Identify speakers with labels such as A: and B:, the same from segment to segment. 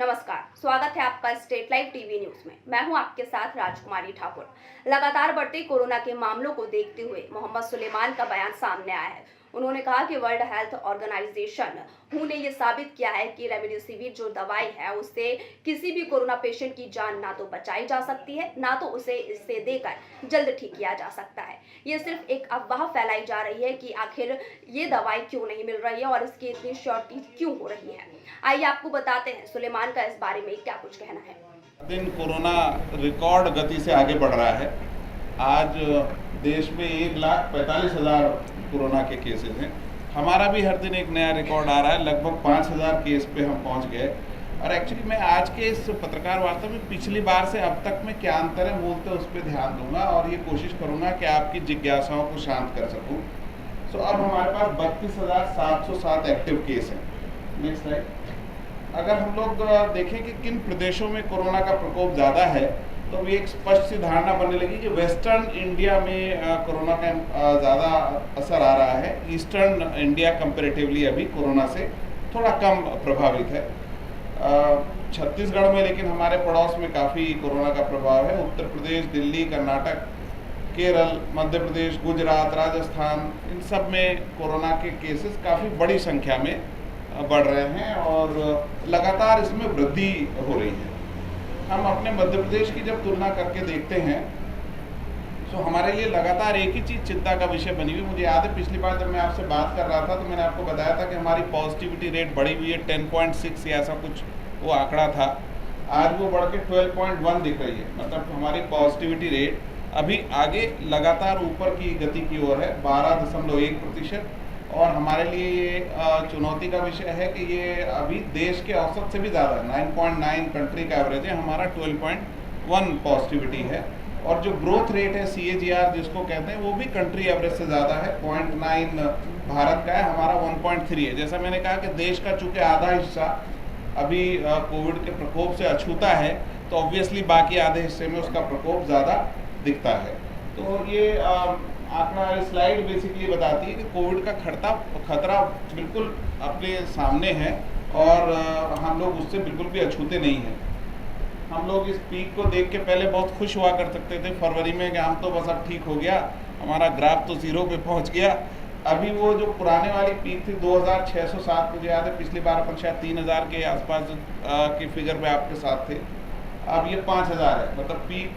A: नमस्कार, स्वागत है आपका स्टेट लाइव टीवी न्यूज में। मैं हूं आपके साथ राजकुमारी ठाकुर। लगातार बढ़ते कोरोना के मामलों को देखते हुए मोहम्मद सुलेमान का बयान सामने आया है। उन्होंने कहा कि वर्ल्ड हेल्थ ऑर्गेनाइजेशन WHO ने यह साबित किया है कि रेमडेसिविर जो दवाई है उससे किसी भी कोरोना पेशेंट की जान ना तो बचाई जा सकती है, ना तो उसे इससे देकर जल्द ठीक किया जा सकता है। ये सिर्फ एक अफवाह फैलाई जा रही है कि आखिर ये दवाई क्यों नहीं मिल रही है और इसकी इतनी शॉर्टेज क्यों हो रही है। आइए आपको बताते हैं सुलेमान का इस बारे में क्या कुछ कहना है।
B: दिन कोरोना रिकॉर्ड गति से आगे बढ़ रहा है। आज देश में 1,45,000 कोरोना के केसेस हैं। हमारा भी हर दिन एक नया रिकॉर्ड आ रहा है। लगभग 5,000 केस पे हम पहुंच गए। और एक्चुअली मैं आज के इस पत्रकार वार्ता में पिछली बार से अब तक में क्या अंतर है मूलतः उस पर ध्यान दूंगा और ये कोशिश करूंगा कि आपकी जिज्ञासाओं को शांत कर सकूं। तो अब हमारे पास 32,707 एक्टिव केस हैं। Next slide. अगर हम लोग देखें कि किन प्रदेशों में कोरोना का प्रकोप ज़्यादा है तो भी एक स्पष्ट सी धारणा बनने लगी कि वेस्टर्न इंडिया में कोरोना का ज़्यादा असर आ रहा है। ईस्टर्न इंडिया कंपेरेटिवली अभी कोरोना से थोड़ा कम प्रभावित है। छत्तीसगढ़ में लेकिन हमारे पड़ोस में काफ़ी कोरोना का प्रभाव है। उत्तर प्रदेश, दिल्ली, कर्नाटक, केरल, मध्य प्रदेश, गुजरात, राजस्थान, इन सब में कोरोना के केसेस काफ़ी बड़ी संख्या में बढ़ रहे हैं और लगातार इसमें वृद्धि हो रही है। हम अपने मध्य प्रदेश की जब तुलना करके देखते हैं तो हमारे लिए लगातार एक ही चीज़ चिंता का विषय बनी हुई। मुझे याद है पिछली बार जब मैं आपसे बात कर रहा था तो मैंने आपको बताया था कि हमारी पॉजिटिविटी रेट बढ़ी हुई है 10.6 या ऐसा कुछ वो आंकड़ा था। आज वो बढ़ के 12.1 दिख रही है। मतलब हमारी पॉजिटिविटी रेट अभी आगे लगातार ऊपर की गति की ओर है, 12.1%। और हमारे लिए ये चुनौती का विषय है कि ये अभी देश के औसत से भी ज़्यादा 9.9 कंट्री का एवरेज है, हमारा 12.1 पॉजिटिविटी है। और जो ग्रोथ रेट है CAGR जिसको कहते हैं वो भी कंट्री एवरेज से ज़्यादा है, 0.9 भारत का है, हमारा 1.3 है। जैसा मैंने कहा कि देश का चूँकि आधा हिस्सा अभी कोविड के प्रकोप से अछूता है तो ऑब्वियसली बाकी आधे हिस्से में उसका प्रकोप ज़्यादा दिखता है। तो ये आंकड़ा स्लाइड बेसिकली बताती है कि कोविड का खतरा बिल्कुल अपने सामने है और हम लोग उससे बिल्कुल भी अछूते नहीं हैं। हम लोग इस पीक को देख के पहले बहुत खुश हुआ कर सकते थे फरवरी में कि हम तो बस अब ठीक हो गया, हमारा ग्राफ तो 0 पे पहुंच गया। अभी वो जो पुराने वाली पीक थी 2,607, मुझे याद है पिछली बार अपन शायद 3,000 के आसपास के फिगर पे आपके साथ थे। अब ये 5,000 है। मतलब पीक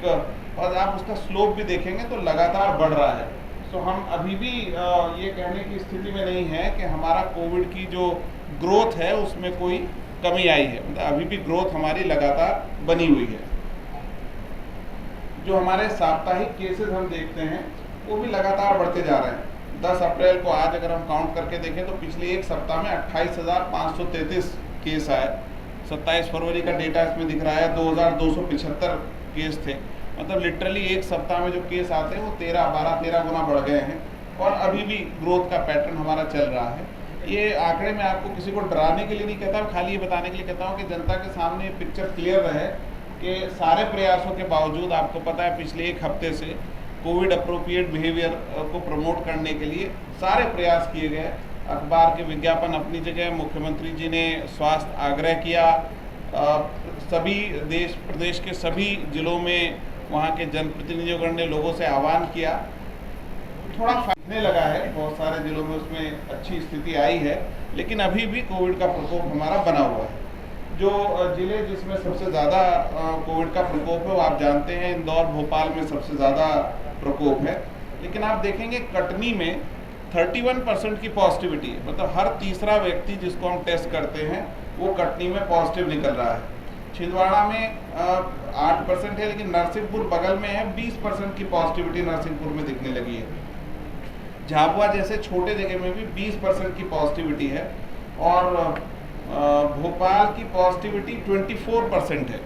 B: और आप उसका स्लोप भी देखेंगे तो लगातार बढ़ रहा है। तो हम अभी भी ये कहने की स्थिति में नहीं है कि हमारा कोविड की जो ग्रोथ है उसमें कोई कमी आई है। मतलब अभी भी ग्रोथ हमारी लगातार बनी हुई है। जो हमारे साप्ताहिक केसेस हम देखते हैं वो भी लगातार बढ़ते जा रहे हैं। 10 अप्रैल को आज अगर हम काउंट करके देखें तो पिछले एक सप्ताह में 28,533 केस आए। 27 फरवरी का डेटा इसमें दिख रहा है, 2,275 केस थे। मतलब लिटरली एक सप्ताह में जो केस आते हैं वो 12-13 गुना बढ़ गए हैं और अभी भी ग्रोथ का पैटर्न हमारा चल रहा है। ये आंकड़े मैं आपको किसी को डराने के लिए नहीं कहता, खाली ये बताने के लिए कहता हूँ कि जनता के सामने पिक्चर क्लियर रहे कि सारे प्रयासों के बावजूद आपको पता है पिछले एक हफ्ते से कोविड अप्रोप्रिएट बिहेवियर को प्रमोट करने के लिए सारे प्रयास किए गए। अखबार के विज्ञापन अपनी जगह, मुख्यमंत्री जी ने स्वास्थ्य आग्रह किया, सभी प्रदेश के सभी जिलों में वहाँ के जनप्रतिनिधियों ने लोगों से आह्वान किया। थोड़ा फैलने लगा है, बहुत सारे जिलों में उसमें अच्छी स्थिति आई है, लेकिन अभी भी कोविड का प्रकोप हमारा बना हुआ है। जो जिले जिसमें सबसे ज़्यादा कोविड का प्रकोप है वो आप जानते हैं, इंदौर, भोपाल में सबसे ज़्यादा प्रकोप है। लेकिन आप देखेंगे कटनी में 31% की पॉजिटिविटी है। मतलब हर तीसरा व्यक्ति जिसको हम टेस्ट करते हैं वो कटनी में पॉजिटिव निकल रहा है। छिंदवाड़ा में 8% है, लेकिन नरसिंहपुर बगल में है, 20% की पॉजिटिविटी नरसिंहपुर में दिखने लगी है। झाबुआ जैसे छोटे जगह में भी 20% की पॉजिटिविटी है और भोपाल की पॉजिटिविटी 24% है।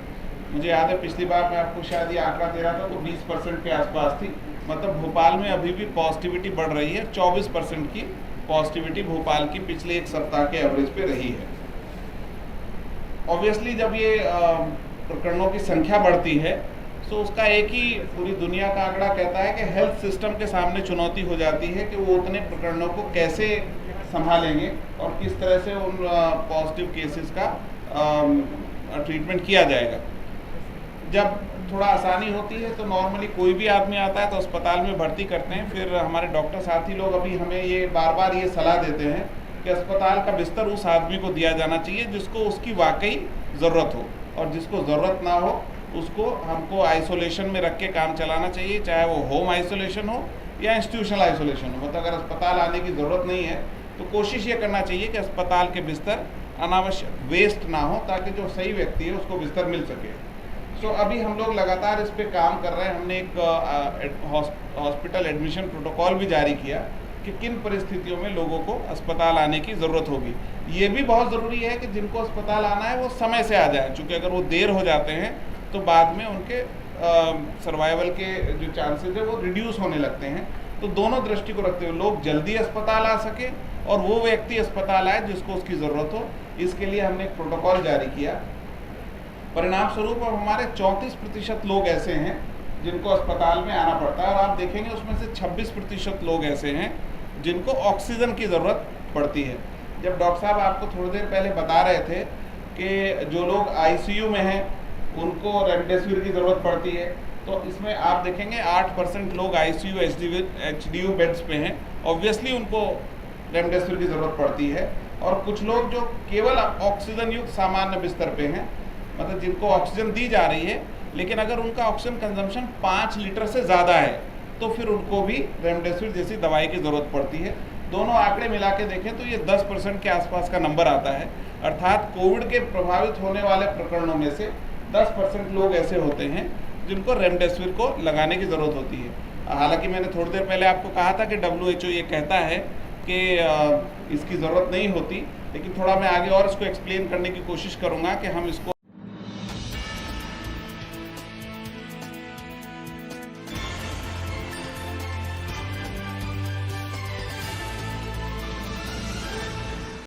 B: मुझे याद है पिछली बार मैं आपको शायद ये आंकड़ा दे रहा था तो 20% के आसपास थी। मतलब भोपाल में अभी भी पॉजिटिविटी बढ़ रही है। 24% की पॉजिटिविटी भोपाल की पिछले एक सप्ताह के एवरेज पे रही है। ऑब्वियसली जब ये प्रकरणों की संख्या बढ़ती है तो उसका एक ही पूरी दुनिया का आंकड़ा कहता है कि हेल्थ सिस्टम के सामने चुनौती हो जाती है कि वो उतने प्रकरणों को कैसे संभालेंगे और किस तरह से उन पॉजिटिव केसेस का ट्रीटमेंट किया जाएगा। जब थोड़ा आसानी होती है तो नॉर्मली कोई भी आदमी आता है तो अस्पताल में भर्ती करते हैं। फिर हमारे डॉक्टर साथी लोग अभी हमें ये बार बार ये सलाह देते हैं कि अस्पताल का बिस्तर उस आदमी को दिया जाना चाहिए जिसको उसकी वाकई ज़रूरत हो, और जिसको ज़रूरत ना हो उसको हमको आइसोलेशन में रख के काम चलाना चाहिए, चाहे वो होम आइसोलेशन हो या इंस्टीट्यूशनल आइसोलेशन हो। मतलब अगर अस्पताल आने की ज़रूरत नहीं है तो कोशिश ये करना चाहिए कि अस्पताल के बिस्तर अनावश्यक वेस्ट ना हो, ताकि जो सही व्यक्ति है उसको बिस्तर मिल सके। सो अभी हम लोग लगातार इस पे काम कर रहे हैं। हमने एक हॉस्पिटल एडमिशन प्रोटोकॉल भी जारी किया कि किन परिस्थितियों में लोगों को अस्पताल आने की ज़रूरत होगी। ये भी बहुत ज़रूरी है कि जिनको अस्पताल आना है वो समय से आ जाए, क्योंकि अगर वो देर हो जाते हैं तो बाद में उनके सर्वाइवल के जो चांसेस है वो रिड्यूस होने लगते हैं। तो दोनों दृष्टि को रखते हुए लोग जल्दी अस्पताल आ सके और वो व्यक्ति अस्पताल आए जिसको उसकी ज़रूरत हो, इसके लिए हमने एक प्रोटोकॉल जारी किया। परिणाम स्वरूप अब हमारे 34% लोग ऐसे हैं जिनको अस्पताल में आना पड़ता है, और आप देखेंगे उसमें से 26% लोग ऐसे हैं जिनको ऑक्सीजन की ज़रूरत पड़ती है। जब डॉक्टर साहब आपको थोड़ी देर पहले बता रहे थे कि जो लोग आईसीयू में हैं उनको रेमडेसिविर की ज़रूरत पड़ती है, तो इसमें आप देखेंगे 8% लोग आईसीयू एचडीयू बेड्स पे हैं, ऑब्वियसली उनको रेमडेसिविर की ज़रूरत पड़ती है। और कुछ लोग जो केवल ऑक्सीजन युक्त सामान्य बिस्तर पे हैं, मतलब जिनको ऑक्सीजन दी जा रही है लेकिन अगर उनका ऑक्सीजन कंजम्पशन 5 लीटर से ज़्यादा है तो फिर उनको भी रेमडेसिविर जैसी दवाई की ज़रूरत पड़ती है। दोनों आंकड़े मिला के देखें तो ये 10% के आसपास का नंबर आता है, अर्थात कोविड के प्रभावित होने वाले प्रकरणों में से 10% लोग ऐसे होते हैं जिनको रेमडेसिविर को लगाने की ज़रूरत होती है। हालांकि मैंने थोड़ी देर पहले आपको कहा था कि WHO ये कहता है कि इसकी ज़रूरत नहीं होती, लेकिन थोड़ा मैं आगे और इसको एक्सप्लेन करने की कोशिश करूँगा कि हम इसको